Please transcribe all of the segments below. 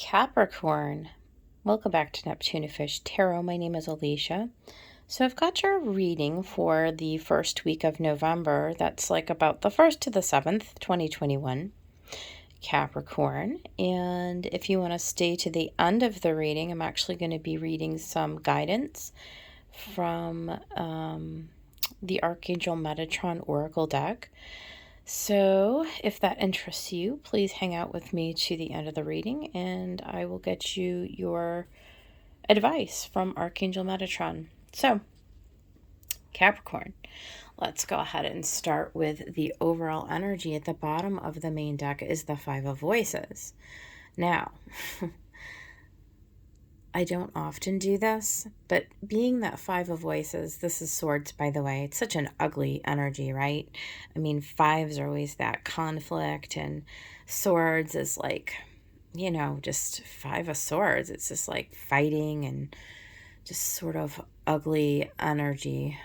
Capricorn, welcome back to Neptune Fish Tarot. My name is Alicia. So I've got your reading for the first week of November. That's like about the 1st to the 7th, 2021, Capricorn. And if you want to stay to the end of the reading, I'm actually going to be reading some guidance from the Archangel Metatron Oracle deck. So if that interests you, please hang out with me to the end of the reading and I will get you your advice from Archangel Metatron. So, Capricorn, let's go ahead and start with the overall energy. At the bottom of the main deck is the Five of Voices. Now, I don't often do this, but being that Five of Voices, this is swords, by the way, it's such an ugly energy, right? I mean, fives are always that conflict, and swords is like, just Five of Swords. It's just like fighting and just sort of ugly energy,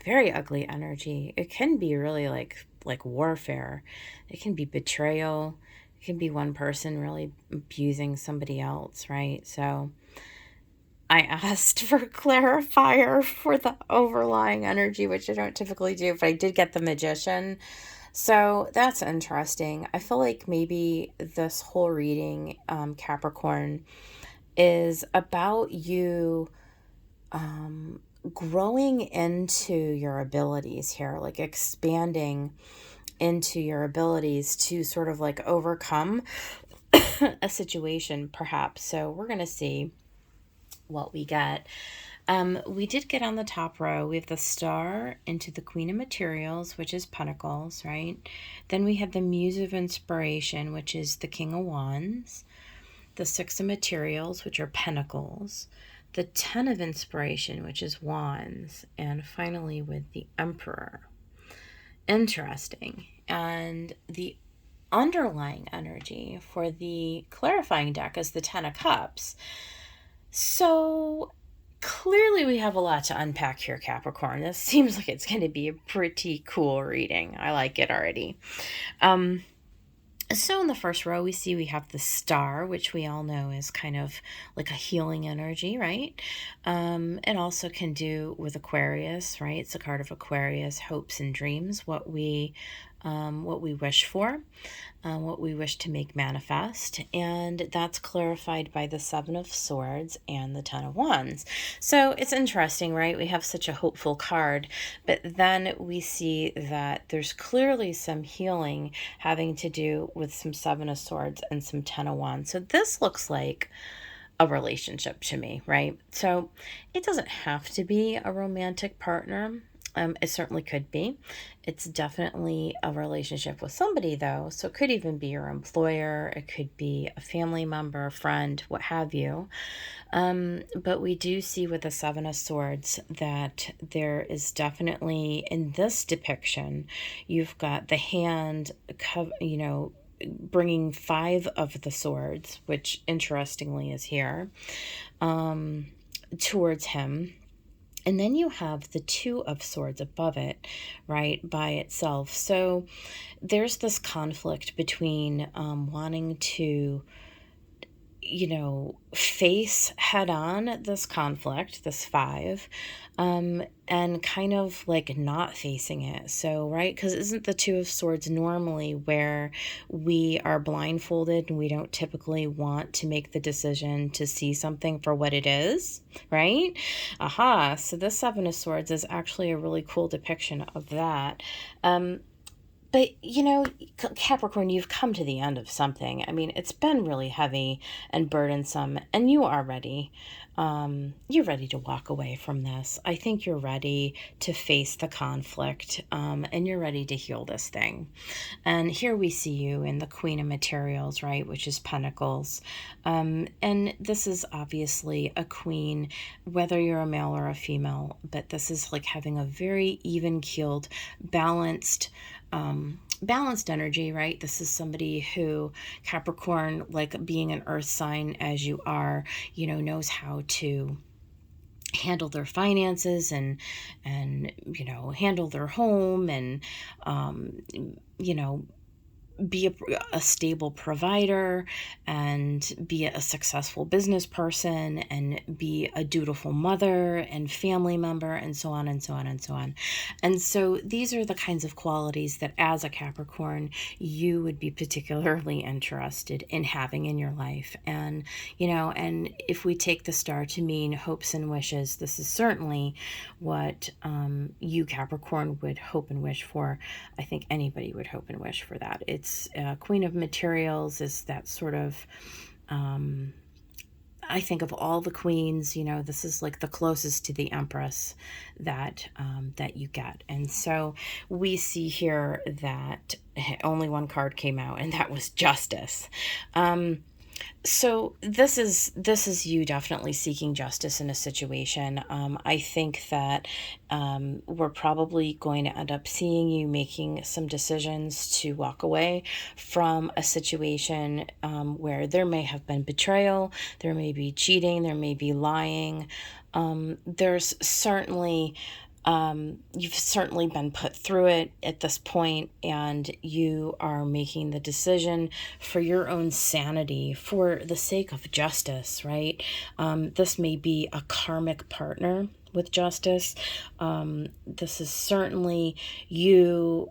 very ugly energy. It can be really like warfare. It can be betrayal. It can be one person really abusing somebody else, right? So I asked for a clarifier for the overlying energy, which I don't typically do, but I did get the Magician. So that's interesting. I feel like maybe this whole reading, Capricorn, is about you growing into your abilities here, like expanding into your abilities to sort of like overcome a situation, perhaps. So we're going to see what we get. We did get on the top row. We have the Star into the Queen of Materials, which is Pentacles, right? Then we have the Muse of Inspiration, which is the King of Wands. The Six of Materials, which are Pentacles. The Ten of Inspiration, which is Wands. And finally with the Emperor. Interesting. And the underlying energy for the clarifying deck is the Ten of Cups. So clearly we have a lot to unpack here, Capricorn. This seems like it's going to be a pretty cool reading. I like it already. So in the first row, we have the Star, which we all know is kind of like a healing energy, right? It also can do with Aquarius, right? It's a card of Aquarius, hopes and dreams, what we wish for, what we wish to make manifest. And that's clarified by the Seven of Swords and the Ten of Wands. So it's interesting, right? We have such a hopeful card, but then we see that there's clearly some healing having to do with some Seven of Swords and some Ten of Wands. So this looks like a relationship to me, right? So it doesn't have to be a romantic partner. It certainly could be. It's definitely a relationship with somebody, though. So it could even be your employer. It could be a family member, a friend, what have you. But we do see with the Seven of Swords that there is definitely, in this depiction, you've got the hand, bringing Five of the Swords, which interestingly is here, towards him. And then you have the Two of Swords above it, right, by itself. So there's this conflict between wanting to, face head on this conflict, this Five, and kind of like not facing it. So, right, because isn't the Two of Swords normally where we are blindfolded and we don't typically want to make the decision to see something for what it is, right? Aha, so this Seven of Swords is actually a really cool depiction of that. But, Capricorn, you've come to the end of something. I mean, it's been really heavy and burdensome, and you are ready. You're ready to walk away from this. I think you're ready to face the conflict, and you're ready to heal this thing. And here we see you in the Queen of Materials, right, which is Pentacles. And this is obviously a queen, whether you're a male or a female, but this is like having a very even-keeled, balanced energy, right? This is somebody who, Capricorn, like being an earth sign as you are, knows how to handle their finances and handle their home and be a stable provider and be a successful business person and be a dutiful mother and family member and so on and so on and so on. And so these are the kinds of qualities that as a Capricorn you would be particularly interested in having in your life. And and if we take the star to mean hopes and wishes, this is certainly what you Capricorn would hope and wish for. I think anybody would hope and wish for that. It's Queen of Materials is that sort of, I think of all the queens, this is like the closest to the Empress that you get. And so we see here that only one card came out, and that was Justice. So this is you definitely seeking justice in a situation. I think that we're probably going to end up seeing you making some decisions to walk away from a situation where there may have been betrayal, there may be cheating, there may be lying. There's certainly you've certainly been put through it at this point, and you are making the decision for your own sanity, for the sake of justice, right? This may be a karmic partner with justice. This is certainly you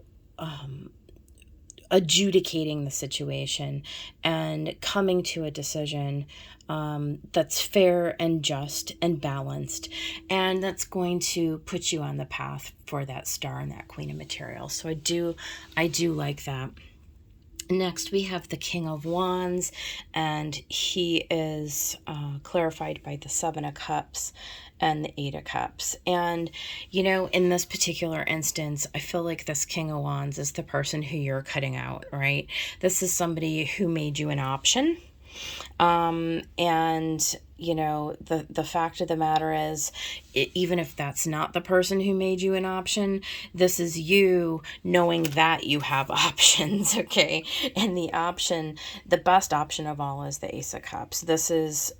adjudicating the situation and coming to a decision that's fair and just and balanced, and that's going to put you on the path for that star and that Queen of Materials. So I do like that. Next, we have the King of Wands, and he is clarified by the Seven of Cups and the Eight of Cups. And, in this particular instance, I feel like this King of Wands is the person who you're cutting out, right? This is somebody who made you an option. And the fact of the matter is, even if that's not the person who made you an option, this is you knowing that you have options. Okay. And the best option of all is the Ace of Cups. This is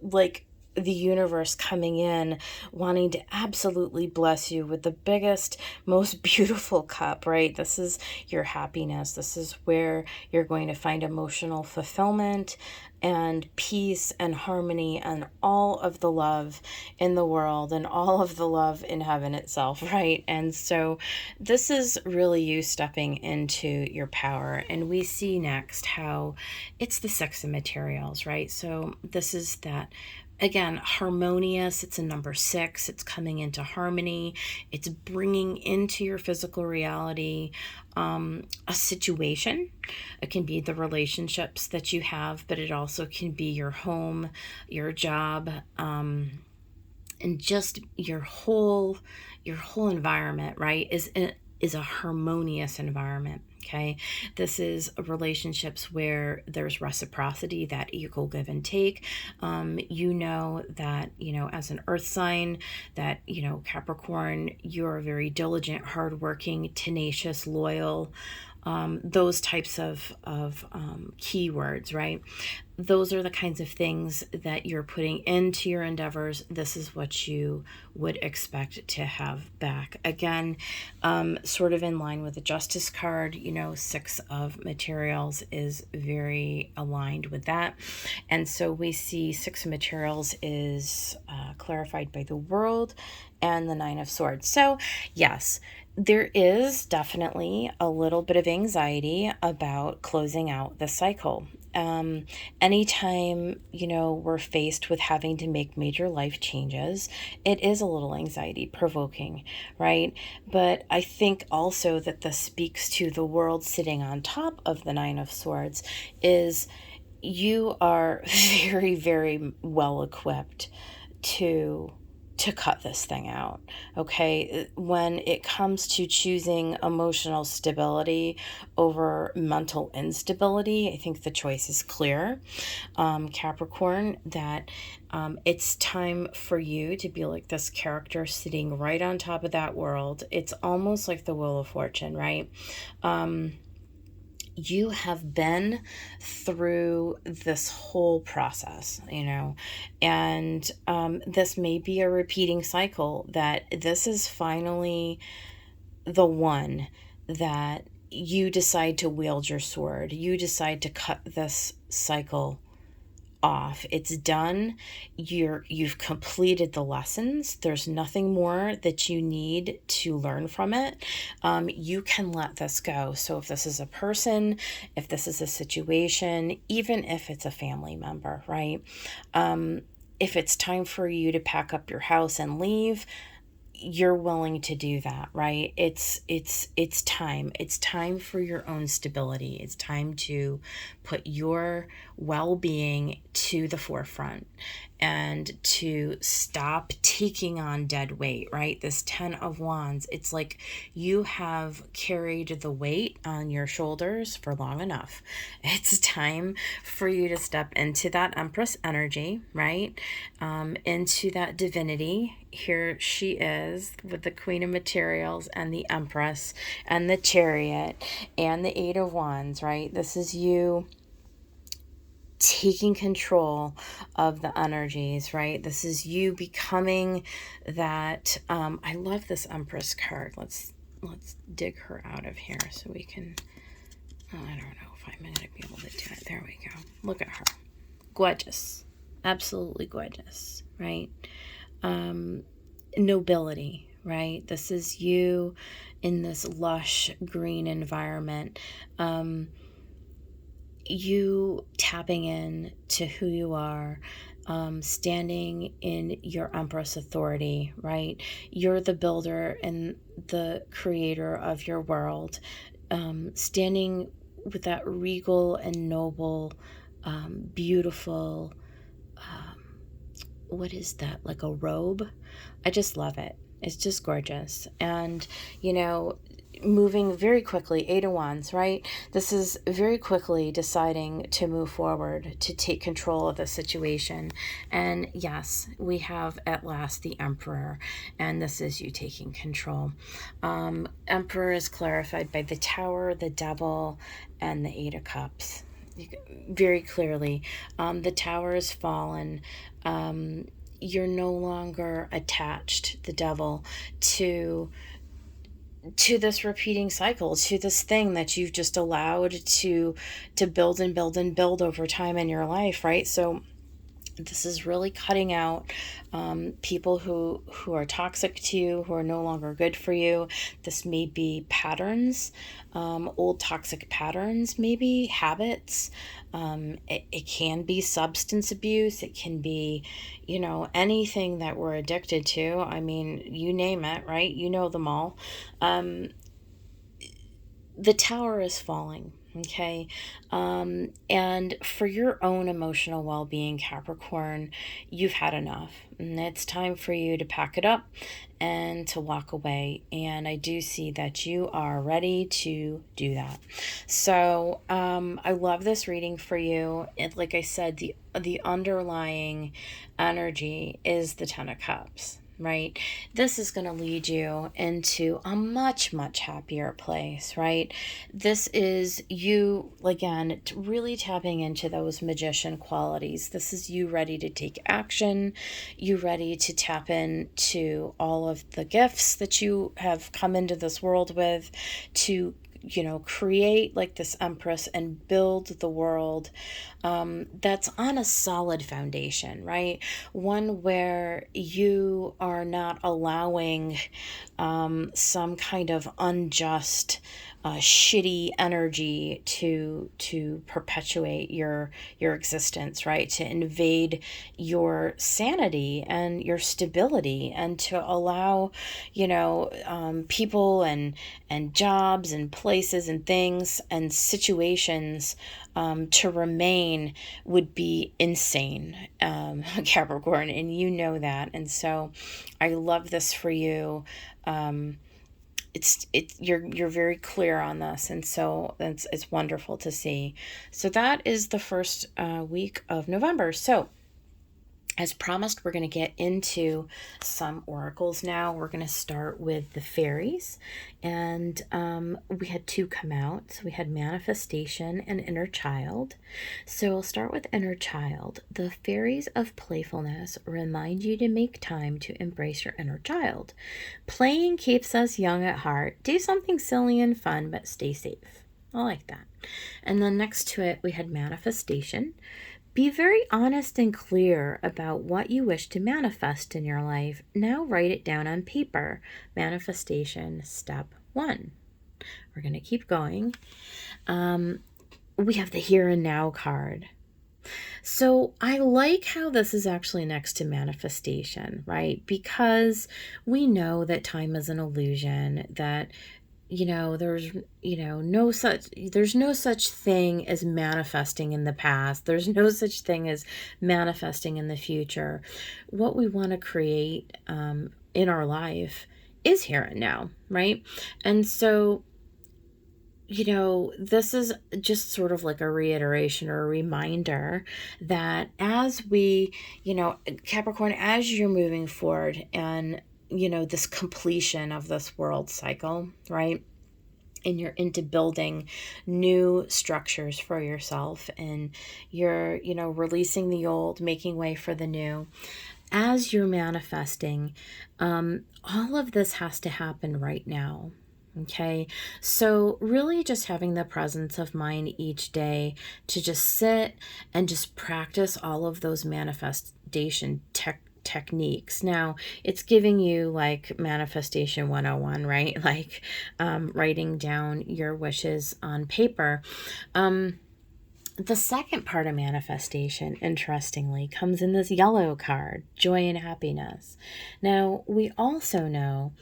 like the universe coming in, wanting to absolutely bless you with the biggest, most beautiful cup, right? This is your happiness. This is where you're going to find emotional fulfillment and peace and harmony and all of the love in the world and all of the love in heaven itself, right? And so this is really you stepping into your power. And we see next how it's the Six of Materials, right? So this is that, again, harmonious. It's a number 6. It's coming into harmony. It's bringing into your physical reality a situation. It can be the relationships that you have, but it also can be your home, your job, and just your whole environment, right? Is a harmonious environment. Okay, this is relationships where there's reciprocity, that equal give and take. That, as an earth sign, that, Capricorn, you're very diligent, hardworking, tenacious, loyal, those types of keywords, right? Those are the kinds of things that you're putting into your endeavors. This is what you would expect to have back. Again, sort of in line with the Justice card, Six of Materials is very aligned with that. And so we see Six of Materials is clarified by the World and the Nine of Swords. So yes, there is definitely a little bit of anxiety about closing out the cycle. Anytime, we're faced with having to make major life changes, it is a little anxiety provoking, right? But I think also that this speaks to the World sitting on top of the Nine of Swords is you are very, very well equipped to cut this thing out. Okay, when it comes to choosing emotional stability over mental instability, I think the choice is clear, Capricorn, that it's time for you to be like this character sitting right on top of that World. It's almost like the Wheel of Fortune, right? You have been through this whole process, and this may be a repeating cycle, that this is finally the one that you decide to wield your sword. You decide to cut this cycle off. It's done. You've completed the lessons. There's nothing more that you need to learn from it. You can let this go. So if this is a person, if this is a situation, even if it's a family member, right? If it's time for you to pack up your house and leave, you're willing to do that, right? It's time. It's time for your own stability. It's time to put your well-being to the forefront and to stop taking on dead weight, right? This 10 of Wands, it's like you have carried the weight on your shoulders for long enough. It's time for you to step into that Empress energy, right? Into that divinity. Here she is with the Queen of Materials and the Empress and the Chariot and the Eight of Wands, right? This is you taking control of the energies, right? This is you becoming that. I love this Empress card. Let's dig her out of here so we can. Oh, I don't know if I'm going to be able to do it. There we go. Look at her, gorgeous, absolutely gorgeous, right? Nobility, right? This is you in this lush green environment. You tapping in to who you are, standing in your Empress authority, right? You're the builder and the creator of your world, standing with that regal and noble, beautiful, what is that, like a robe? I just love it. It's just gorgeous. And, moving very quickly, Eight of Wands, right? This is very quickly deciding to move forward, to take control of the situation. And yes, we have at last the Emperor, and this is you taking control. Emperor is clarified by the Tower, the Devil, and the Eight of Cups. Very clearly, the Tower is fallen. You're no longer attached, the Devil, to this repeating cycle, to this thing that you've just allowed to build and build and build over time in your life, right? So this is really cutting out people who are toxic to you, who are no longer good for you. This may be patterns, old toxic patterns, maybe habits. It can be substance abuse. It can be, anything that we're addicted to. I mean, you name it, right? You know them all. The Tower is falling. Okay. And for your own emotional well-being, Capricorn, you've had enough. And it's time for you to pack it up and to walk away. And I do see that you are ready to do that. So I love this reading for you. And like I said, the underlying energy is the Ten of Cups. Right? This is going to lead you into a much, much happier place, right? This is you, again, really tapping into those magician qualities. This is you ready to take action, you ready to tap into all of the gifts that you have come into this world with, to create like this Empress and build the world that's on a solid foundation, right? One where you are not allowing some kind of unjust, shitty energy to perpetuate your existence, right? To invade your sanity and your stability, and to allow people and jobs and places and things and situations to remain would be insane, Capricorn, and you know that. And so I love this for you. You're very clear on this, and so it's wonderful to see. So that is the first week of November. So As promised, we're going to get into some oracles now. We're going to start with the fairies. And we had two come out. So we had manifestation and inner child. So we'll start with inner child. The fairies of playfulness remind you to make time to embrace your inner child. Playing keeps us young at heart. Do something silly and fun, but stay safe. I like that. And then next to it, we had manifestation. Be very honest and clear about what you wish to manifest in your life. Now write it down on paper. Manifestation step 1. We're going to keep going. We have the here and now card. So I like how this is actually next to manifestation, right? Because we know that time is an illusion, that there's no such thing as manifesting in the past. There's no such thing as manifesting in the future. What we want to create in our life is here and now, right? And so this is just sort of like a reiteration or a reminder that as we, Capricorn, as you're moving forward and this completion of this world cycle, right? And you're into building new structures for yourself, and you're, releasing the old, making way for the new. As you're manifesting, all of this has to happen right now. Okay, so really just having the presence of mind each day to just sit and just practice all of those manifestation techniques. Now, it's giving you like manifestation 101, right? Like writing down your wishes on paper. The second part of manifestation, interestingly, comes in this yellow card, joy and happiness. Now, we also know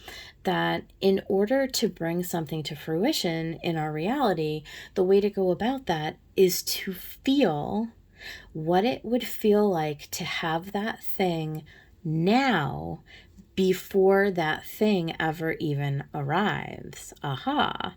that in order to bring something to fruition in our reality, the way to go about that is to feel what it would feel like to have that thing now before that thing ever even arrives. Aha.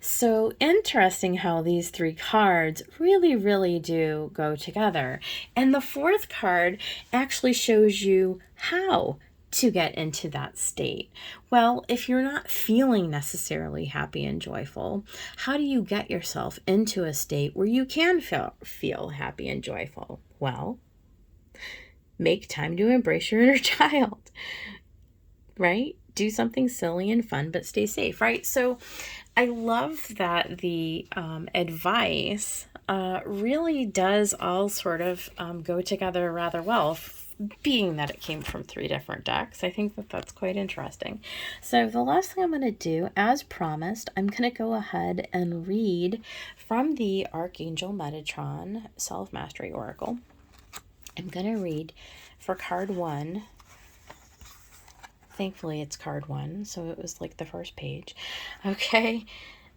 So interesting how these three cards really, really do go together. And the fourth card actually shows you how to get into that state. Well, if you're not feeling necessarily happy and joyful, how do you get yourself into a state where you can feel happy and joyful? Well, make time to embrace your inner child, right? Do something silly and fun, but stay safe, right? So I love that the advice really does all sort of go together rather well, being that it came from 3 different decks. I think that that's quite interesting. So the last thing I'm going to do, as promised, I'm going to go ahead and read from the Archangel Metatron Self-Mastery Oracle. I'm going to read for card 1. Thankfully, it's card 1, so it was like the first page. Okay.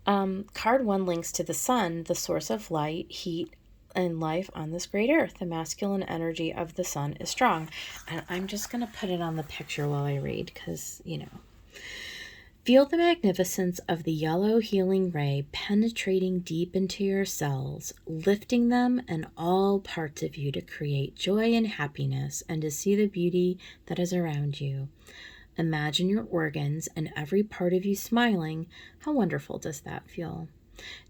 Card 1 links to the sun, the source of light, heat, and life on this great earth. The masculine energy of the sun is strong. And I'm just going to put it on the picture while I read because, Feel the magnificence of the yellow healing ray penetrating deep into your cells, lifting them and all parts of you to create joy and happiness and to see the beauty that is around you. Imagine your organs and every part of you smiling. How wonderful does that feel?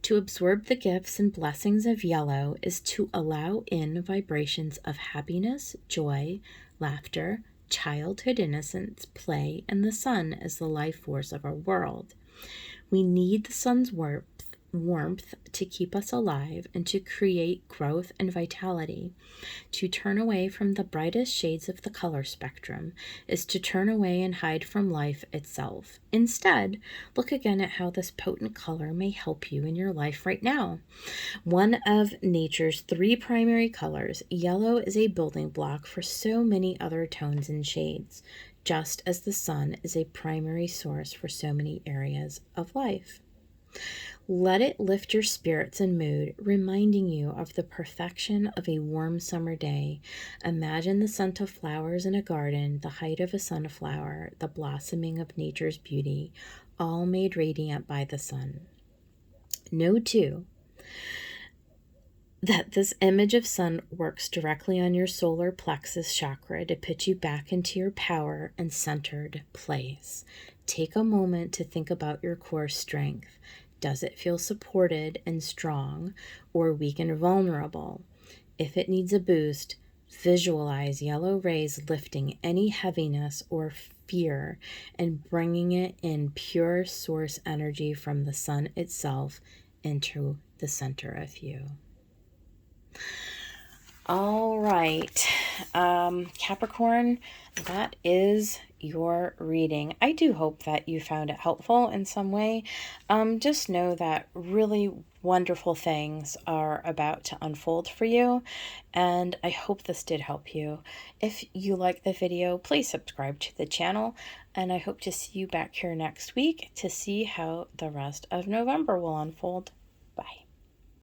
To absorb the gifts and blessings of yellow is to allow in vibrations of happiness, joy, laughter, childhood innocence, play, and the sun as the life force of our world. We need the sun's warmth to keep us alive and to create growth and vitality. To turn away from the brightest shades of the color spectrum is to turn away and hide from life itself. Instead, look again at how this potent color may help you in your life right now. One of nature's 3 primary colors, yellow is a building block for so many other tones and shades, just as the sun is a primary source for so many areas of life. Let it lift your spirits and mood, reminding you of the perfection of a warm summer day. Imagine the scent of flowers in a garden, the height of a sunflower, the blossoming of nature's beauty, all made radiant by the sun. Know, too, that this image of sun works directly on your solar plexus chakra to put you back into your power and centered place. Take a moment to think about your core strength. Does it feel supported and strong, or weak and vulnerable? If it needs a boost, visualize yellow rays lifting any heaviness or fear and bringing it in pure source energy from the sun itself into the center of you. All right, Capricorn, that is your reading. I do hope that you found it helpful in some way. Just know that really wonderful things are about to unfold for you, and I hope this did help you. If you like the video, please subscribe to the channel, and I hope to see you back here next week to see how the rest of November will unfold.